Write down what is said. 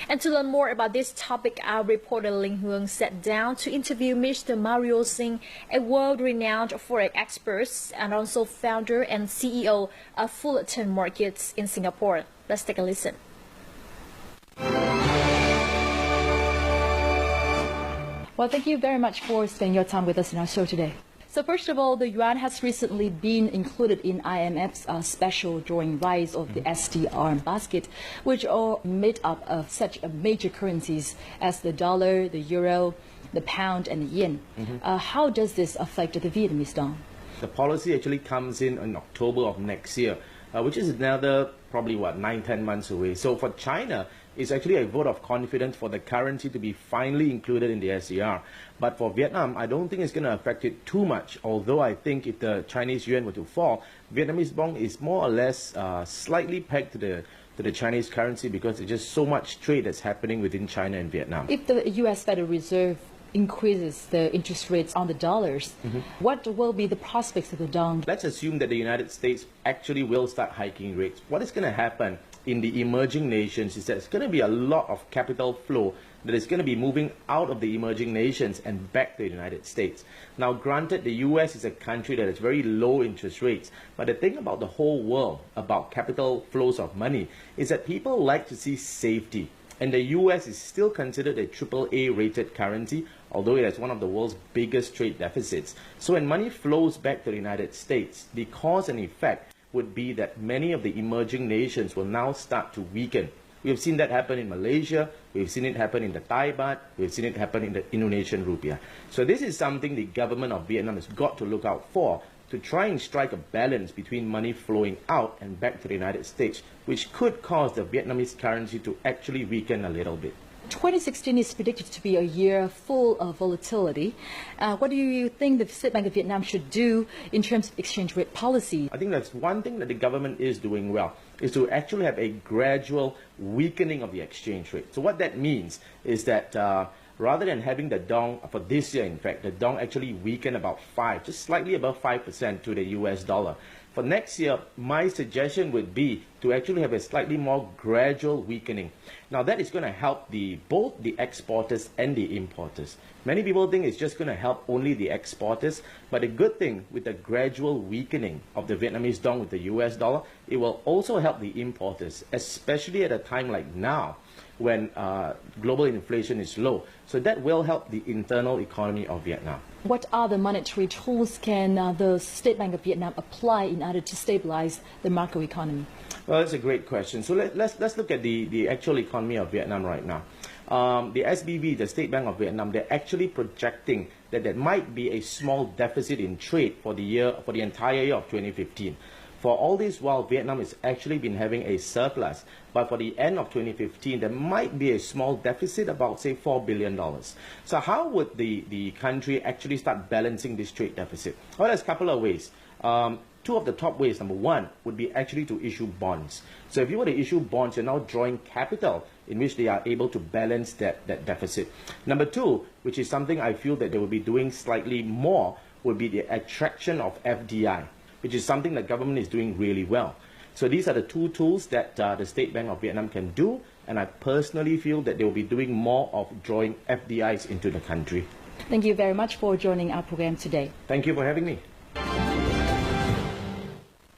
And to learn more about this topic, our reporter Ling Huang sat down to interview Mr. Mario Singh, a world-renowned forex expert and also founder and CEO of Fullerton Markets in Singapore. Let's take a listen. Well, thank you very much for spending your time with us in our show today. So first of all, the yuan has recently been included in IMF's special drawing rise of the SDR basket, which are made up of such major currencies as the dollar, the euro, the pound, and the yen. How does this affect the Vietnamese dong? The policy actually comes in October of next year, which is another probably 9-10 months away. So for China, it's actually a vote of confidence for the currency to be finally included in the SDR. But for Vietnam, I don't think it's going to affect it too much, although I think if the Chinese yuan were to fall, Vietnamese dong is more or less slightly pegged to the Chinese currency because there's just so much trade that's happening within China and Vietnam. If the US Federal Reserve increases the interest rates on the dollars, what will be the prospects of the dong? Let's assume that the United States actually will start hiking rates. What is going to happen in the emerging nations is that there's going to be a lot of capital flow that is going to be moving out of the emerging nations and back to the United States. Now, granted, the US is a country that has very low interest rates, but the thing about the whole world, about capital flows of money, is that people like to see safety. And the US is still considered a AAA rated currency, although it has one of the world's biggest trade deficits. So when money flows back to the United States, the cause and effect would be that many of the emerging nations will now start to weaken. We've seen that happen in Malaysia, we've seen it happen in the Thai baht, we've seen it happen in the Indonesian rupiah. So this is something the government of Vietnam has got to look out for, to try and strike a balance between money flowing out and back to the United States, which could cause the Vietnamese currency to actually weaken a little bit. 2016 is predicted to be a year full of volatility. What do you think the State Bank of Vietnam should do in terms of exchange rate policy? I think that's one thing that the government is doing well, is to actually have a gradual weakening of the exchange rate. So what that means is that rather than having the dong, for this year in fact, the dong actually weakened about just slightly above 5% to the US dollar. For next year, my suggestion would be to actually have a slightly more gradual weakening. Now that is going to help both the exporters and the importers. Many people think it's just going to help only the exporters, but the good thing with the gradual weakening of the Vietnamese dong with the US dollar, it will also help the importers, especially at a time like now, when global inflation is low. So that will help the internal economy of Vietnam. What other monetary tools can the State Bank of Vietnam apply in order to stabilize the macro economy? Well, that's a great question. So let's look at the actual economy of Vietnam right now. The SBV, the State Bank of Vietnam, they're actually projecting that there might be a small deficit in trade for the entire year of 2015. For all this while, Vietnam has actually been having a surplus, but for the end of 2015, there might be a small deficit, about say $4 billion. So how would the country actually start balancing this trade deficit? Well, there's a couple of ways. Two of the top ways, number one, would be actually to issue bonds. So if you were to issue bonds, you're now drawing capital in which they are able to balance that deficit. Number two, which is something I feel that they will be doing slightly more, would be the attraction of FDI, which is something the government is doing really well. So these are the two tools that the State Bank of Vietnam can do, and I personally feel that they will be doing more of drawing FDIs into the country. Thank you very much for joining our program today. Thank you for having me.